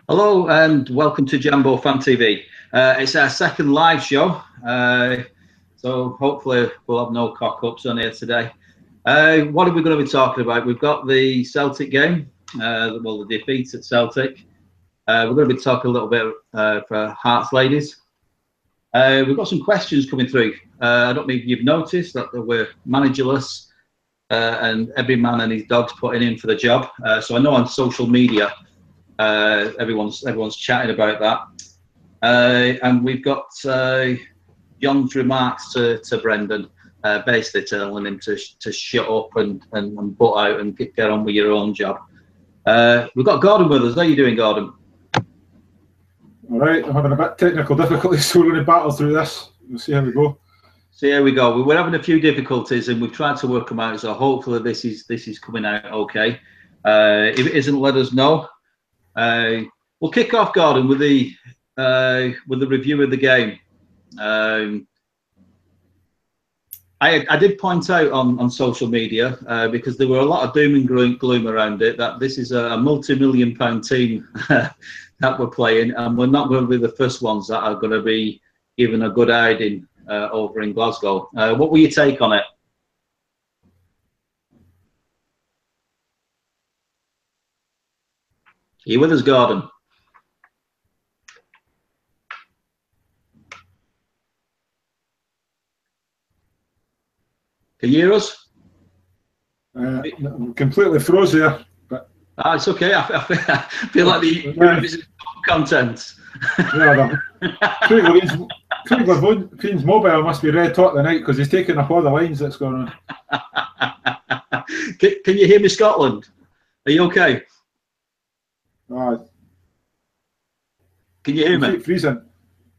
Hello and welcome to JamboFANTV. It's our second live show, so hopefully we'll have no cock-ups on here today. What are we going to be talking about? We've got the Celtic game, the defeat at Celtic. We're going to be talking a little bit for Hearts ladies. We've got some questions coming through. I don't know if you've noticed that we're managerless and every man and his dog's putting in for the job. So I know on social media, everyone's chatting about that, and we've got John's remarks to Brendan, basically telling him to shut up and butt out and get on with your own job. We've got Gordon with us. How are you doing, Gordon? All right, I'm having a bit technical difficulties, so we're going to battle through this. We'll see how we go. So here we go. We were having a few difficulties, and we've tried to work them out. So hopefully this is coming out okay. If it isn't, let us know. We'll kick off, Gordon, with the review of the game. I did point out on social media, because there were a lot of doom and gloom around it, that this is a multi-million-pound team that we're playing, and we're not going to be the first ones that are going to be given a good hiding over in Glasgow. What were your take on it? Are you with us, Gordon? Can you hear us? I'm completely froze here. But it's okay. I feel like the content. Yeah, Craig Levine's mobile must be red hot tonight because he's taking up all the lines that's going on. Can you hear me, Scotland? Are you okay? Can you hear me? Freezing.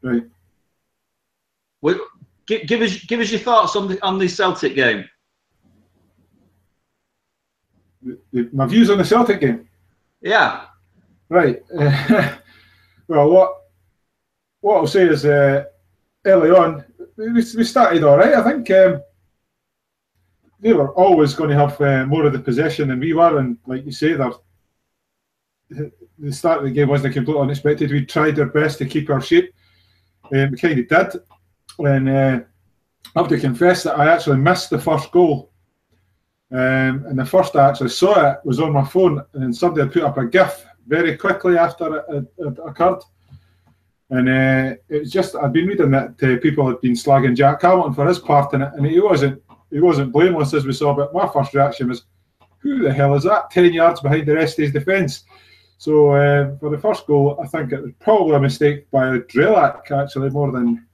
Right. Well, give us your thoughts on the Celtic game. My views on the Celtic game. Yeah. Right. Well, what I'll say is early on we started all right. I think they were always going to have more of the possession than we were, and like you say, the start of the game wasn't completely unexpected. We tried our best to keep our shape. We kind of did. And I have to confess that I actually missed the first goal. And the first I actually saw it was on my phone, and somebody had put up a GIF very quickly after it occurred. And it was just, I'd been reading that people had been slagging Jack Hamilton for his part in it, and he wasn't blameless, as we saw. But my first reaction was, who the hell is that 10 yards behind the rest of his defence? So for the first goal, I think it was probably a mistake by Drelak, actually, more than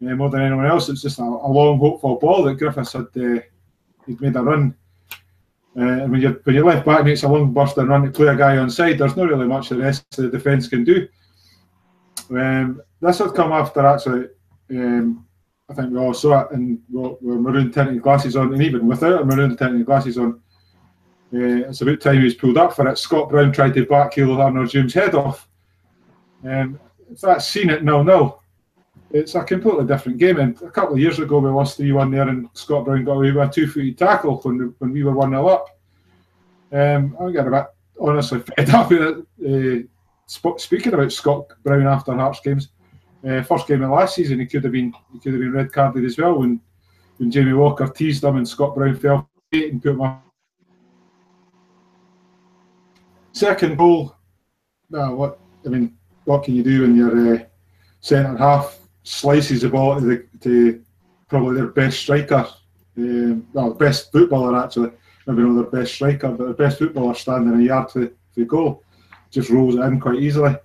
anyone else. It's just a long, hopeful ball that Griffiths he'd made a run. And when your left back makes a long burst and run to play a guy on side, there's not really much the rest of the defence can do. This had come after, actually, I think we all saw it, and with maroon tinted glasses on, and even without maroon tinted glasses on, it's about time he was pulled up for it. Scott Brown tried to backheel Arnold Hume's head off. If that's seen it 0-0, it's a completely different game. And a couple of years ago, we lost 3-1 there, and Scott Brown got away with a 2-footed tackle when we were 1-0 up. I'm getting a bit honestly fed up with it. Speaking about Scott Brown after Hearts games, first game of last season, he could have been red carded as well when Jamie Walker teased him and Scott Brown fell and put him up. Second goal, what can you do when your centre half slices the ball to probably their best striker, best footballer actually, maybe not their best striker, but their best footballer standing a yard to the goal, just rolls it in quite easily.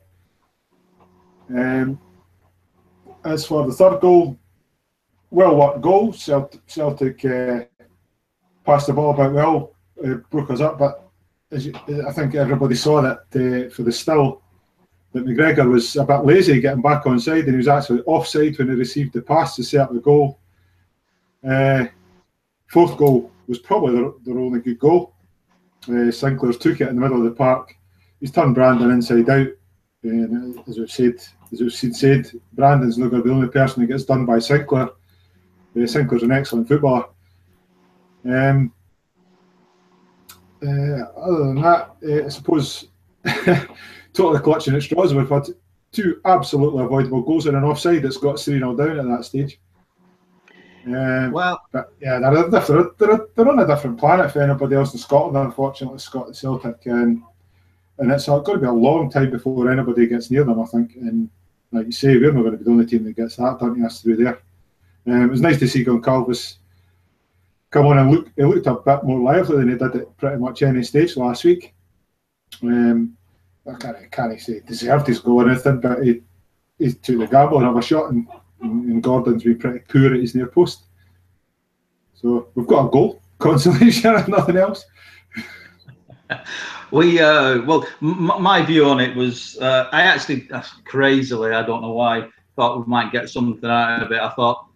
As for the third goal, well worked goal. Celtic passed the ball about well, broke us up, but I think everybody saw that for the still, that McGregor was a bit lazy getting back on side, and he was actually offside when he received the pass to set up the goal. Fourth goal was probably their only good goal. Sinclair took it in the middle of the park. He's turned Brandon inside out. And as we've said, Brandon's not going to be the only person that gets done by Sinclair. Sinclair's an excellent footballer. Other than that, I suppose totally clutching at straws. We've had 2 absolutely avoidable goals and an offside that's got 3-0 down at that stage. Well, but yeah, they're on a different planet for anybody else in Scotland. Unfortunately, Celtic, and it's going to be a long time before anybody gets near them, I think. And like you say, we're not going to be the only team that gets that. Don't us through there. It was nice to see Goncalves come on and he looked a bit more lively than he did at pretty much any stage last week. I can't say he deserved his goal or anything, but he took the gamble and have a shot, and Gordon's been pretty poor at his near post. So we've got a goal, consolation, and nothing else. Well, my view on it was, I actually, crazily, I don't know why, thought we might get something out of it. I thought,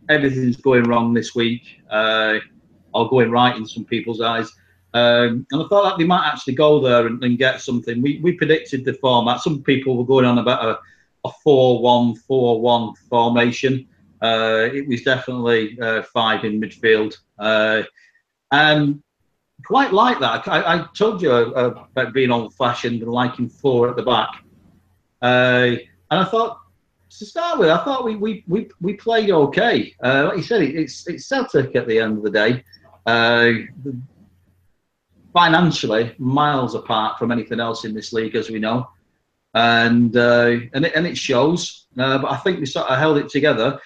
everything's going wrong this week, or going right in some people's eyes. And I thought that they might actually go there and get something. We predicted the format. Some people were going on about a 4-1-4-1 formation. It was definitely 5 in midfield. And quite like that. I told you about being old-fashioned and liking 4 at the back. And I thought, to start with, I thought we played okay. Like you said, it's Celtic at the end of the day. Financially, miles apart from anything else in this league, as we know, and it shows. But I think we sort of held it together.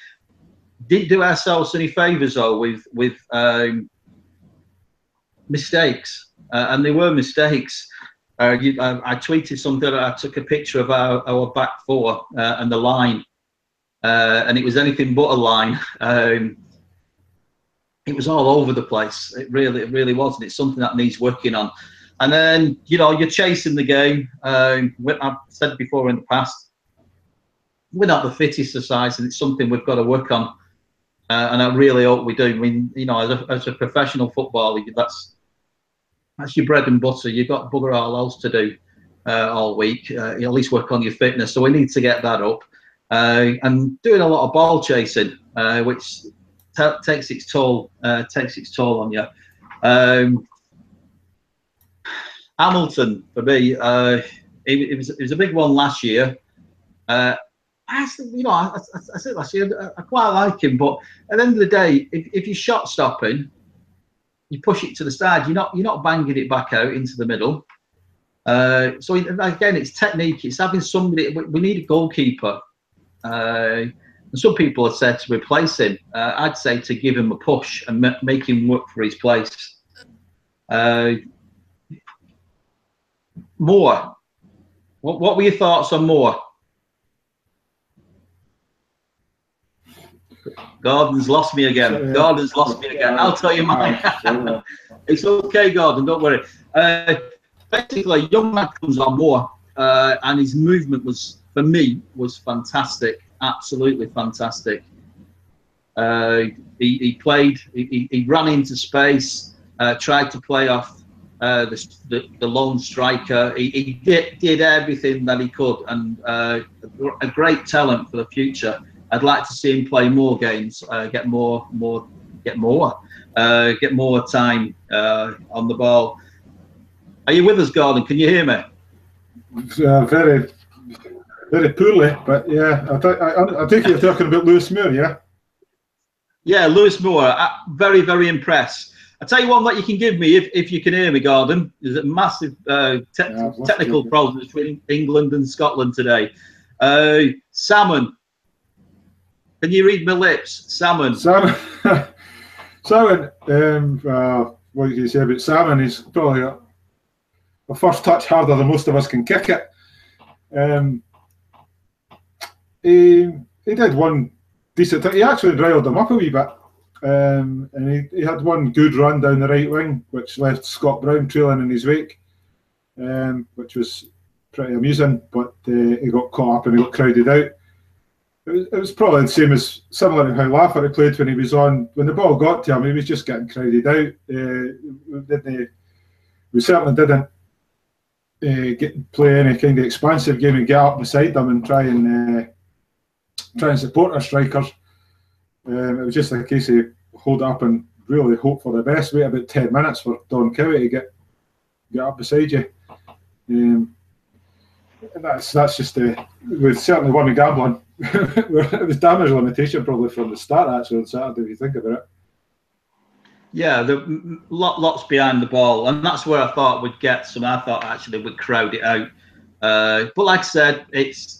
Didn't do ourselves any favours though with mistakes, and they were mistakes. I tweeted something that I took a picture of our back 4 and the line, and it was anything but a line. It was all over the place. It really was, and it's something that needs working on. And then you're chasing the game. I've said before in the past, we're not the fittest of sides, and it's something we've got to work on. And I really hope we do. I mean, as a professional footballer, that's your bread and butter. You've got bugger all else to do all week. You at least work on your fitness. So we need to get that up. And doing a lot of ball chasing, which takes its toll on you. Hamilton, for me, it was a big one last year. I said last year, I quite like him, but at the end of the day, if you're shot stopping, you push it to the side. You're not banging it back out into the middle. So again, it's technique. It's having somebody. We need a goalkeeper. And some people have said to replace him. I'd say to give him a push and make him work for his place. Moore. What were your thoughts on Moore? Gordon's lost me again. Gordon's lost me again. I'll tell you mine. It's okay, Gordon. Don't worry. Basically, young man comes on Moore, and his movement for me, was fantastic. Absolutely fantastic. He played. He ran into space. Tried to play off the lone striker. He did everything that he could, and a great talent for the future. I'd like to see him play more games, get more time on the ball. Are you with us, Gordon? Can you hear me? Very, very poorly, but yeah, I think you're talking about Lewis Moore, yeah? Yeah, Lewis Moore. Very, very impressed. I'll tell you one that you can give me if you can hear me, Gordon. There's a massive technical problem between England and Scotland today. Salmon. Can you read my lips? Salmon. Salmon. What can you say about Salmon? He's probably a first touch harder than most of us can kick it. He did one decent thing. He actually riled him up a wee bit. And he had one good run down the right wing, which left Scott Brown trailing in his wake, which was pretty amusing. But he got caught up and he got crowded out. It was probably the same as similar to how Lafferty played when he was on. When the ball got to him, he was just getting crowded out. We certainly didn't play any kind of expansive game and get up beside them and try and support our strikers. It was just a case of hold up and really hope for the best. Wait about 10 minutes for Don Cowie to get up beside you. that's just we certainly won with gambling. It was damage limitation probably from the start actually on Saturday if you think about it. Yeah, lots behind the ball, and that's where I thought we'd get some. I thought actually we'd crowd it out, but like I said, it's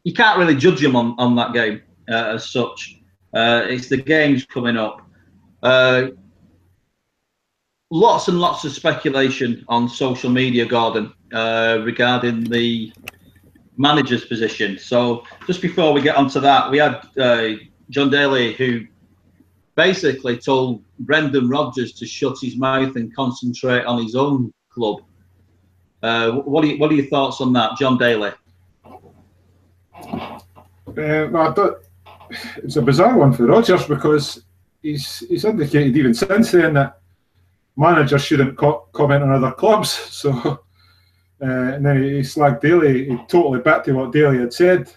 you can't really judge them on that game as such. It's the games coming up. Lots and lots of speculation on social media, Gordon, regarding the manager's position. So just before we get onto that, we had John Daly, who basically told Brendan Rodgers to shut his mouth and concentrate on his own club. What are your thoughts on that, John Daly? Well, I thought it's a bizarre one for Rodgers because he's indicated even since then that managers shouldn't comment on other clubs. So, and then he slagged Daly. He totally backed to what Daly had said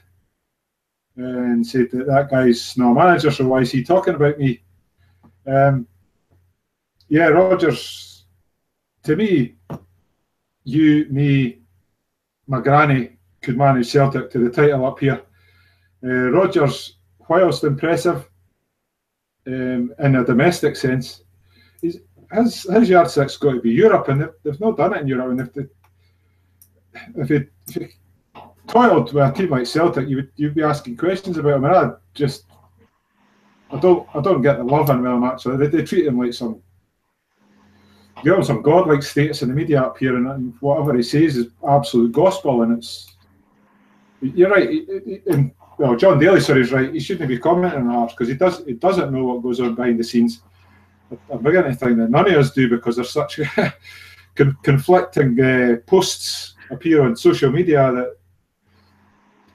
and said that guy's no manager, so why is he talking about me? Yeah, Rodgers, to me, you, me, my granny could manage Celtic to the title up here. Rodgers, whilst impressive in a domestic sense, his yardstick's got to be Europe, and they've not done it in Europe. And if you toiled with a team like Celtic, you'd be asking questions about him. And I don't get the love in with him actually. They treat him like give him some godlike status in the media up here, and whatever he says is absolute gospel. And you're right. Well, John Daly, is right. He shouldn't be commenting on ours because he doesn't know what goes on behind the scenes. I'm beginning to think that none of us do because there's such conflicting posts appear on social media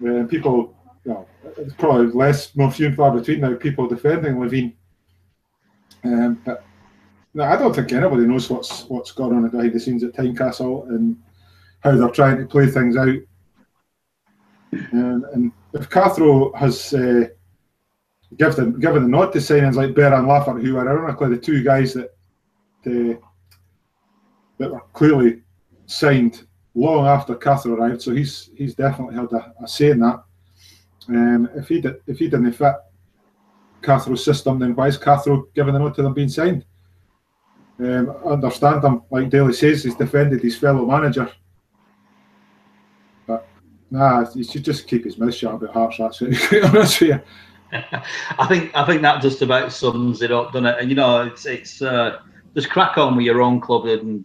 that people, it's probably more few and far between now, people defending Levine. But no, I don't think anybody knows what's going on behind the scenes at Tynecastle and how they're trying to play things out. And if Cathro has given the nod to signings like Bear and Laffert, who are ironically the two guys that were clearly signed long after Cathro arrived, so he's definitely had a say in that. If he didn't fit Cathro's system, then why is Cathro giving the nod to them being signed? I understand him, like Daly says, he's defended his fellow manager. But nah, he should just keep his mouth shut about Hearts, actually, to be honest with you. I think that just about sums it up, doesn't it? And it's just crack on with your own club, and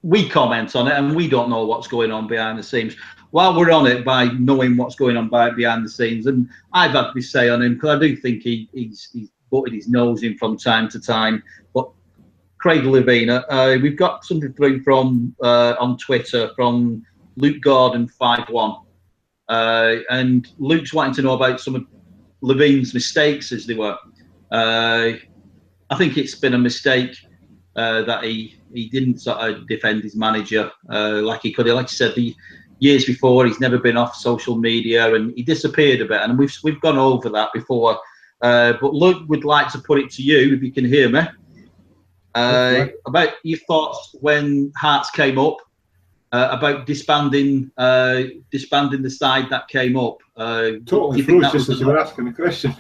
we comment on it, and we don't know what's going on behind the scenes. While we're on it, by knowing what's going on behind the scenes, and I've had to say on him because I do think he's butted his nose in from time to time. But Craig Levine, we've got something through from on Twitter from Luke Gordon 51. And Luke's wanting to know about some of Levine's mistakes as they were. I think it's been a mistake that he didn't sort of defend his manager like he could. Like you said, the years before, he's never been off social media and he disappeared a bit. And we've gone over that before. But Luke would like to put it to you, if you can hear me, about your thoughts when Hearts came up. About disbanding the side that came up. Totally froze just as you were asking the question.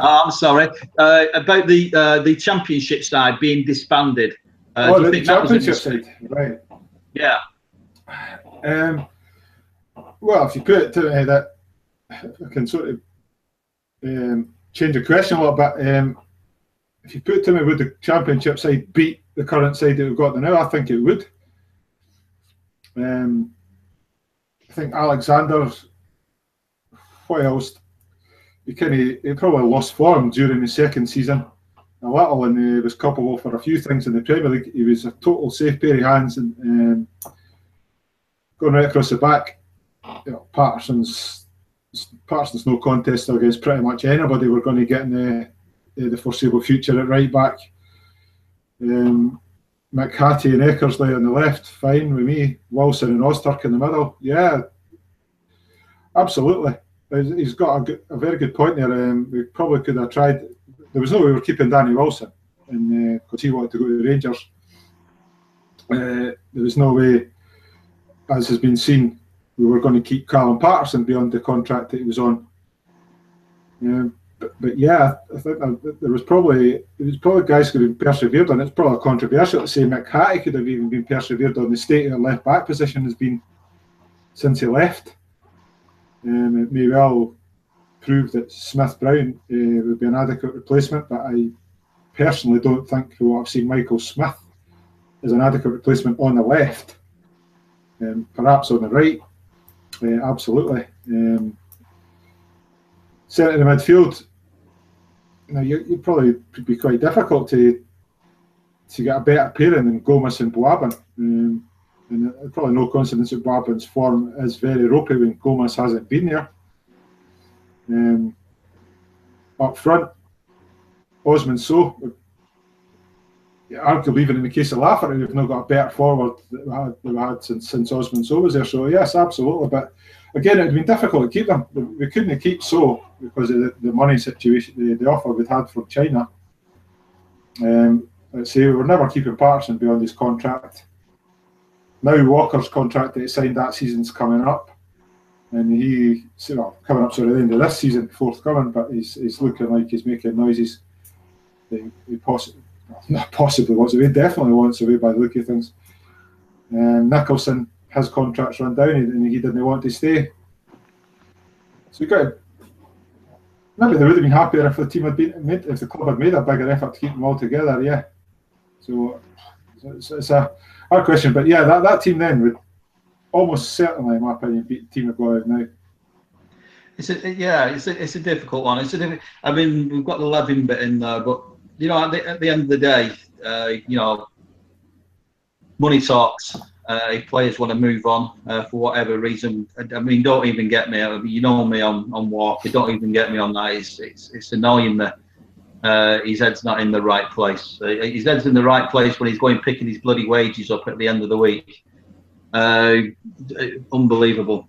I'm sorry. About the championship side being disbanded. The championship side, right? Yeah. Well, if you put it to me that I can sort of change the question a little bit. If you put it to me, would the championship side beat the current side that we've got now? I think it would. I think Alexander's, whilst he probably lost form during the second season a little, and he was culpable for a few things in the Premier League. He was a total safe pair of hands and going right across the back. Patterson's no contest against pretty much anybody we're going to get in the foreseeable future at right back. McHattie and Eckersley on the left, fine with me. Wilson and Ozturk in the middle, yeah, absolutely. He's got a very good point there. We probably could have tried. There was no way we were keeping Danny Wilson, because he wanted to go to the Rangers. there was no way, as has been seen, we were going to keep Callum Patterson beyond the contract that he was on. But yeah, I think there was probably guys could have been persevered on. It's probably controversial to say Mick Hattie could have even been persevered on. The state of the left back position has been since he left. It may well prove that Smith Brown would be an adequate replacement, but I personally don't think from what I've seen Michael Smith is an adequate replacement on the left. Perhaps on the right, absolutely. Centre in the midfield, you'd probably be quite difficult to get a better pairing than Gomez and Boabin. And probably no coincidence that Boabin's form is very ropey when Gomez hasn't been there. Up front, Osman Sow, arguably even in the case of Lafferty, we've not got a better forward that we've had since Osman Sow was there. So yes, absolutely. But again, it would have been difficult to keep them. We couldn't keep Sow because of the money situation, the offer we'd had from China. Let's say we were never keeping Patterson beyond his contract. Now Walker's contract that he signed that season's coming up, and coming up sort of the end of this season, forthcoming. But he's looking like he's making noises. He possibly wants away, definitely wants away by the look of things. Nicholson, his contract's run down and he didn't want to stay. So we got to, maybe they would have been happier if the team had if the club had made a bigger effort to keep them all together. Yeah. So it's a hard question, but yeah, that team then would almost certainly, in my opinion, beat the team that go out now. It's a difficult one. I mean, we've got the Levin bit in there, but at the end of the day, money talks. If players want to move on for whatever reason, I mean, don't even get me. You know me on Walker. Don't even get me on that. It's annoying that his head's not in the right place. His head's in the right place when he's going picking his bloody wages up at the end of the week. Unbelievable.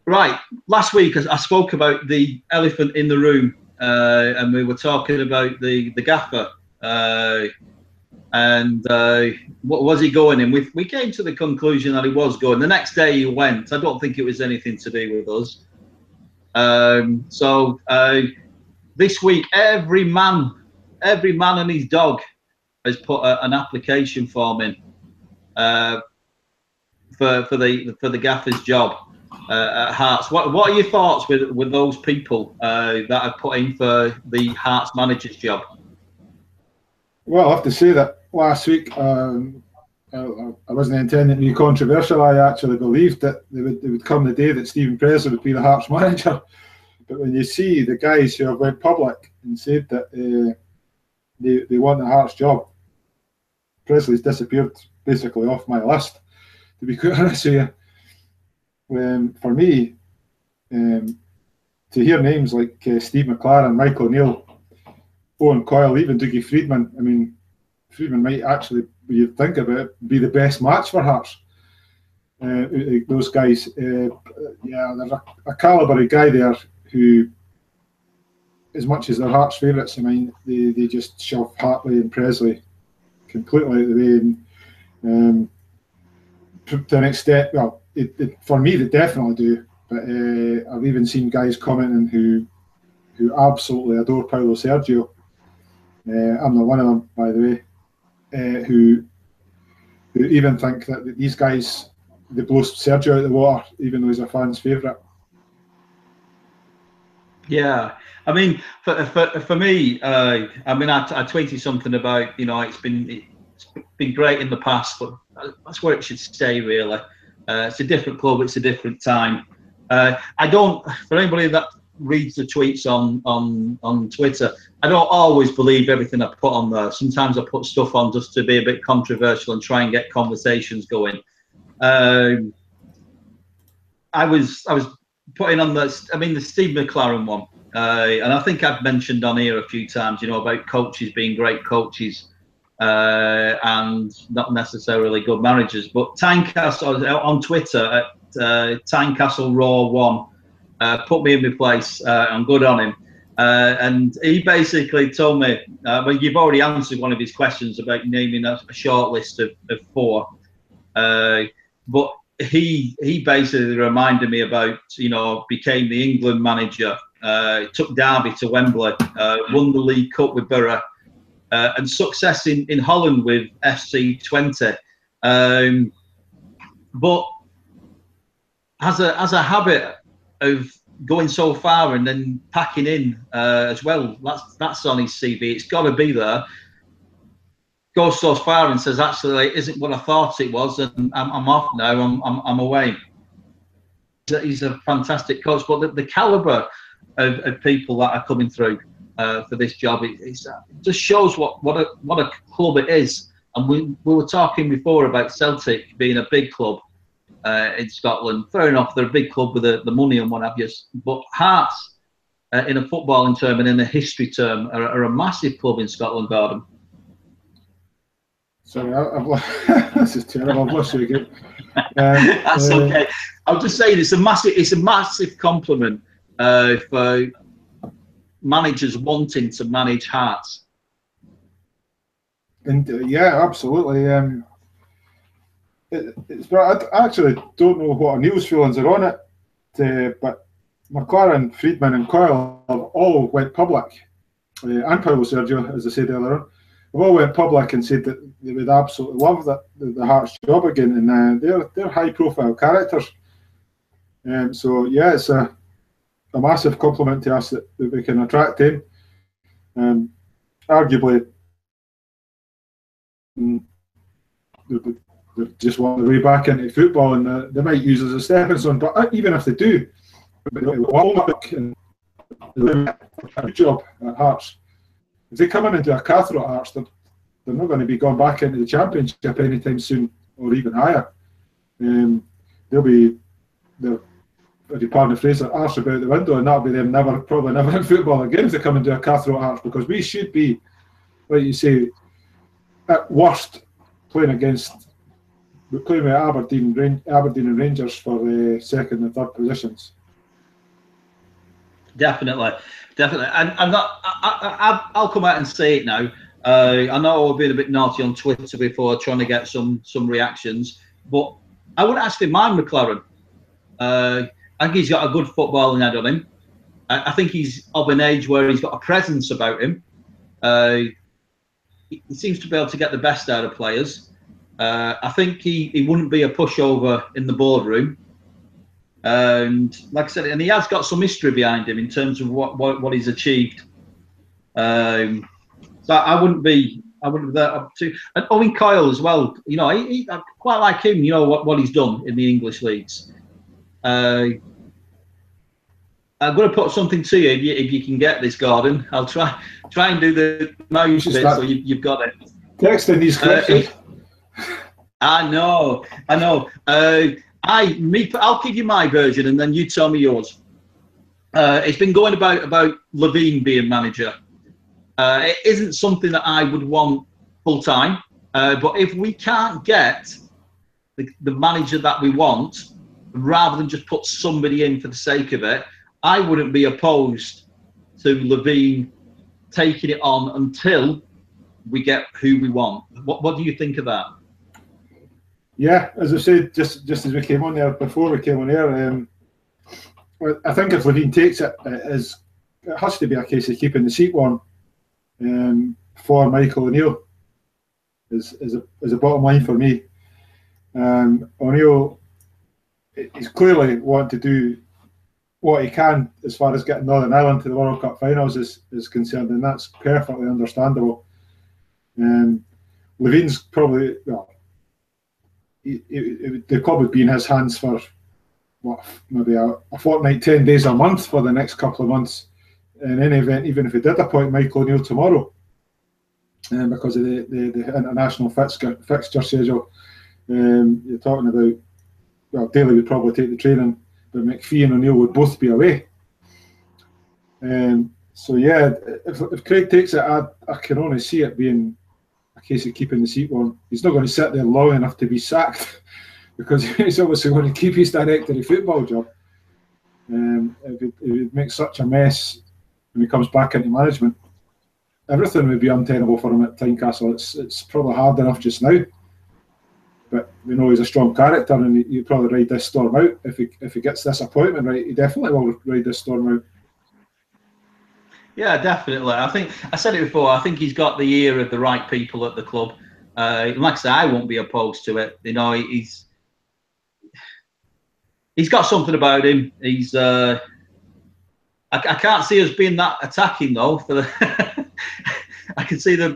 Right, last week I spoke about the elephant in the room, and we were talking about the gaffer, and what was he going in? We came to the conclusion that he was going. The next day he went. I don't think it was anything to do with us. So this week, every man and his dog has put an application form in for the gaffer's job. At Hearts, what are your thoughts with those people that have put in for the Hearts manager's job? Well, I have to say that last week I wasn't intending to be controversial. I actually believed that there would come the day that Stephen Presley would be the Hearts manager. But when you see the guys who have went public and said that they want the Hearts job, Presley's disappeared basically off my list, to be quite honest with you. For me, to hear names like Steve McLaren, Michael O'Neill, Owen Coyle, even Dougie Friedman, I mean, Friedman might actually, when you think about it, be the best match for Hearts. Those guys, there's a calibre of guy there who, as much as they're Hearts favourites, I mean, they just shove Hartley and Presley completely out of the way. And to an extent, well, for me, they definitely do. But I've even seen guys commenting who absolutely adore Paulo Sergio. I'm not one of them, by the way, who even think that these guys, they blow Sergio out of the water, even though he's a fan's favourite. Yeah, I mean, for me, I mean, I tweeted something about, it's been great in the past, but that's where it should stay, really. It's a different club, it's a different time. I don't, for anybody that reads the tweets on Twitter, I don't always believe everything I put on there. Sometimes I put stuff on just to be a bit controversial and try and get conversations going. I was putting on the Steve McLaren one, and I think I've mentioned on here a few times, about coaches being great coaches. And not necessarily good managers, but Tynecastle on Twitter at Tynecastle Raw 1 put me in my place. I'm good on him. And he basically told me, well, you've already answered one of his questions about naming a short list of 4. But he basically reminded me about, you know, became the England manager, took Derby to Wembley, won the League Cup with Borough, and success in Holland with FC 20. But as a habit of going so far and then packing in as well, that's on his CV. It's got to be there. Goes so far and says, actually, it isn't what I thought it was, and I'm off now. I'm away. He's a fantastic coach, but the caliber of people that are coming through for this job, it just shows what a club it is. And we were talking before about Celtic being a big club in Scotland. Fair enough, they're a big club with the money and what have you. But Hearts, in a footballing term and in a history term, are a massive club in Scotland, Gordon. Sorry, this is terrible. I've lost you again. That's okay. I'm just saying it's a massive compliment for managers wanting to manage Hearts. And yeah, absolutely. I actually don't know what Neil's feelings are on it, but McLaren, Friedman, and Coyle have all went public, and Paulo Sergio, as I said earlier on, have all went public and said that they would absolutely love the Hearts job again, and they're high-profile characters. So yeah, it's a massive compliment to us that we can attract him. Arguably, they just want their way back into football, and they might use it as a stepping stone. But even if they do, they'll work and do a good job at Hearts. If they come in and do a cathedral at Hearts, they're not going to be going back into the Championship anytime soon, or even higher. They'll be, if you pardon the phrase, arse about the window, and that'll be them probably never in football again if they come and do a cathedral at Hearts, because we should be, like you say, at worst playing with Aberdeen and Rangers for the second and third positions. Definitely. And I'll come out and say it now. I know I've been a bit naughty on Twitter before, trying to get some reactions, but I wouldn't actually mind McLaren. I think he's got a good footballing head on him. I think he's of an age where he's got a presence about him. He seems to be able to get the best out of players. I think he wouldn't be a pushover in the boardroom. And like I said, and he has got some history behind him in terms of what he's achieved. So I wouldn't be that up to. And Owen Coyle as well. You know, I quite like him. You know what he's done in the English leagues. I'm going to put something to you if you can get this, Gordon. I'll try and do the mouse bit so you've got it. Texting these questions. I know. I'll give you my version and then you tell me yours. It's been going about Levine being manager. It isn't something that I would want full time, but if we can't get the manager that we want, rather than just put somebody in for the sake of it, I wouldn't be opposed to Levine taking it on until we get who we want. What do you think of that? Yeah, as I said, just as we came on there, before we came on air, I think if Levine takes it, it has to be a case of keeping the seat warm for Michael O'Neill, is a bottom line for me. O'Neill, he's clearly wanting to do what he can as far as getting Northern Ireland to the World Cup finals is concerned, and that's perfectly understandable. Levine's probably, well, the club would be in his hands for maybe a fortnight, 10 days a month for the next couple of months. In any event, even if he did appoint Michael O'Neill tomorrow, because of the international fixture schedule, you're talking about, well, Daly would probably take the training, but McPhee and O'Neill would both be away. So yeah, if Craig takes it, I can only see it being a case of keeping the seat warm. He's not going to sit there long enough to be sacked because he's obviously going to keep his director of football job. If it makes such a mess when he comes back into management, everything would be untenable for him at Tynecastle. It's probably hard enough just now, but we know he's a strong character, and he'll probably ride this storm out. If he gets this appointment right, he definitely will ride this storm out. Yeah, definitely. I think I said it before. I think he's got the ear of the right people at the club. Like I say, I won't be opposed to it. You know, he's got something about him. He's I can't see us being that attacking though. For the I can see there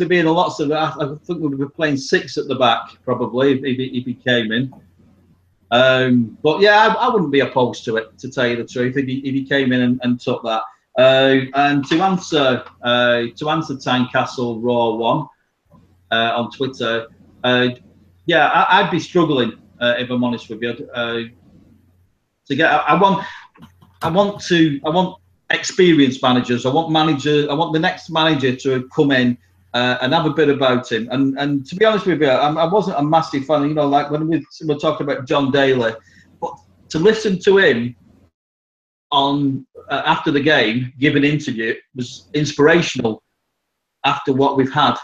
being a lots of. I think we'll be playing 6 at the back probably if he came in. But yeah, I wouldn't be opposed to it, to tell you the truth, if he came in and took that. And to answer Tynecastle Raw 1 on Twitter, yeah, I'd be struggling if I'm honest with you. To get, I want experienced managers. I want the next manager to come in and have a bit about him. And to be honest with you, I wasn't a massive fan. You know, like when we were talking about John Daly, but to listen to him on after the game, give an interview, was inspirational. After what we've had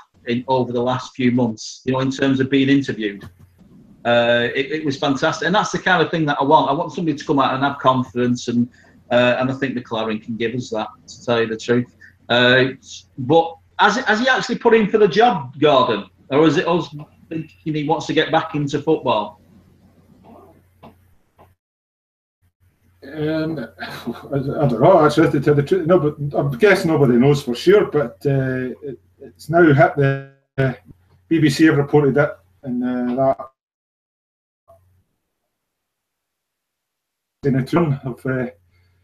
over the last few months, you know, in terms of being interviewed, it was fantastic, and that's the kind of thing that I want. I want somebody to come out and have confidence, and I think McLaren can give us that, to tell you the truth. But has he actually put in for the job, Gordon, or is it us thinking he wants to get back into football? I don't know. Actually, to tell the truth, no, but I guess nobody knows for sure. But it's now hit the BBC have reported it, and that in a turn have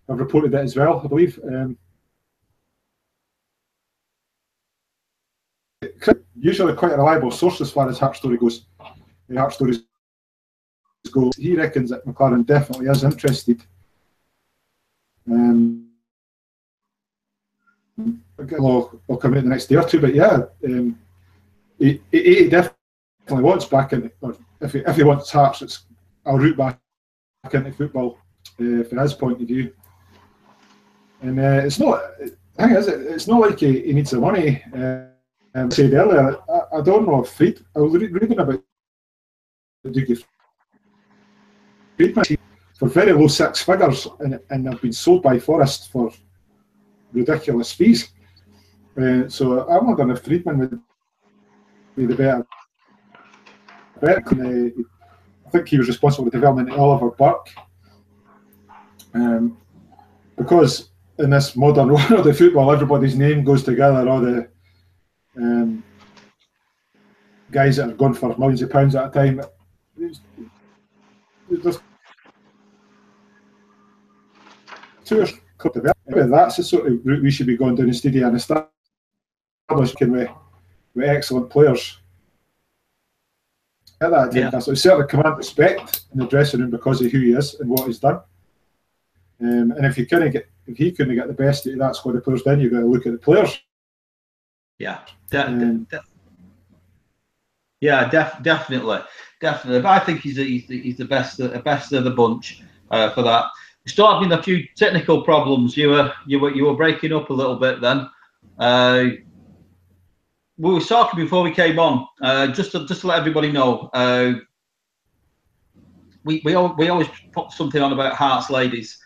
reported it as well, I believe. Usually quite a reliable source as far as Heart Story goes. The Heart Stories go. He reckons that McLaren definitely is interested. Will come out the next day or two, but yeah, he definitely wants back in. Or if he wants Hearts, it's a route back into football from his point of view. And it's not. The thing is, it's not like he needs the money. I said earlier, I don't know if I was reading about the Friedman for very low 6 figures, and have been sold by Forest for ridiculous fees. So I'm not going to Friedman would be the better bet. I think he was responsible for the development of Oliver Burke. Because in this modern world of football, everybody's name goes together, all the guys that have gone for millions of pounds at a time. There's that's the sort of route we should be going down instead of an establishing with excellent players. At that time, so certainly command respect in the dressing room because of who he is and what he's done. And if he couldn't get the best out of that squad of players, then you've got to look at the players. Yeah, definitely. But I think he's the best of the bunch for that. We're still having a few technical problems. You were breaking up a little bit then. We were talking before we came on. Just to let everybody know, we always put something on about Hearts ladies.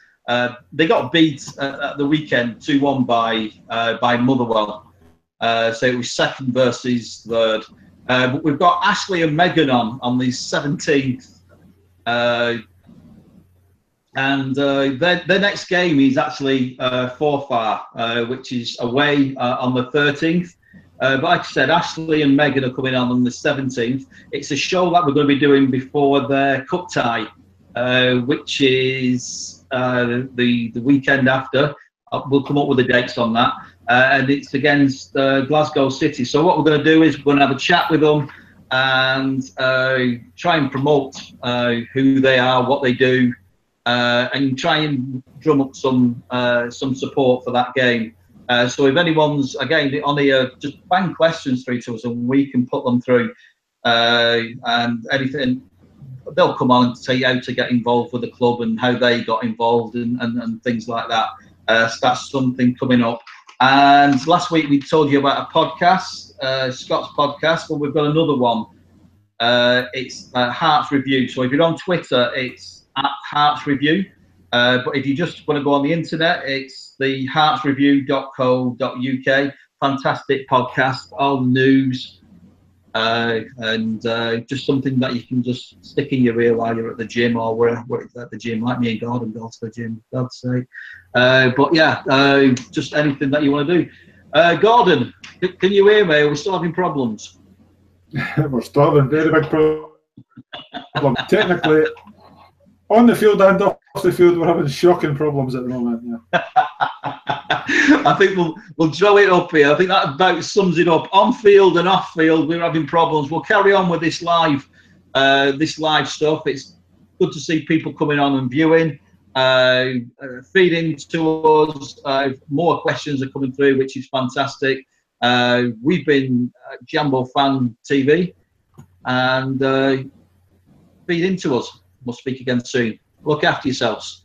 They got beat at the weekend 2-1 by Motherwell. So it was 2nd versus 3rd. But we've got Ashley and Megan on the 17th. And their next game is actually Forfar, which is away on the 13th. But like I said, Ashley and Megan are coming on the 17th. It's a show that we're going to be doing before their cup tie, which is the weekend after. We'll come up with the dates on that. And it's against Glasgow City. So what we're going to do is we're going to have a chat with them and try and promote who they are, what they do, and try and drum up some support for that game. So if anyone's, again, on here, just bang questions through to us and we can put them through. And anything, they'll come on and tell you how to get involved with the club and how they got involved and things like that. So that's something coming up. And last week we told you about a podcast, Scott's podcast, but we've got another one. It's Hearts Review. So if you're on Twitter, it's at Hearts Review. But if you just want to go on the internet, it's the heartsreview.co.uk. Fantastic podcast, all the news, and just something that you can just stick in your ear while you're at the gym, or where it's at the gym, like me and Gordon go to the gym, for God's sake. But yeah, just anything that you want to do. Gordon, can you hear me? Are we still having problems? We're still having very big problem. Technically, on the field and off the field, we're having shocking problems at the moment. Yeah. I think we'll draw it up here. I think that about sums it up. On field and off field, we're having problems. We'll carry on with this live stuff. It's good to see people coming on and viewing, feeding to us. More questions are coming through, which is fantastic. We've been JamboFANTV, and feed into us. We'll speak again soon. Look after yourselves.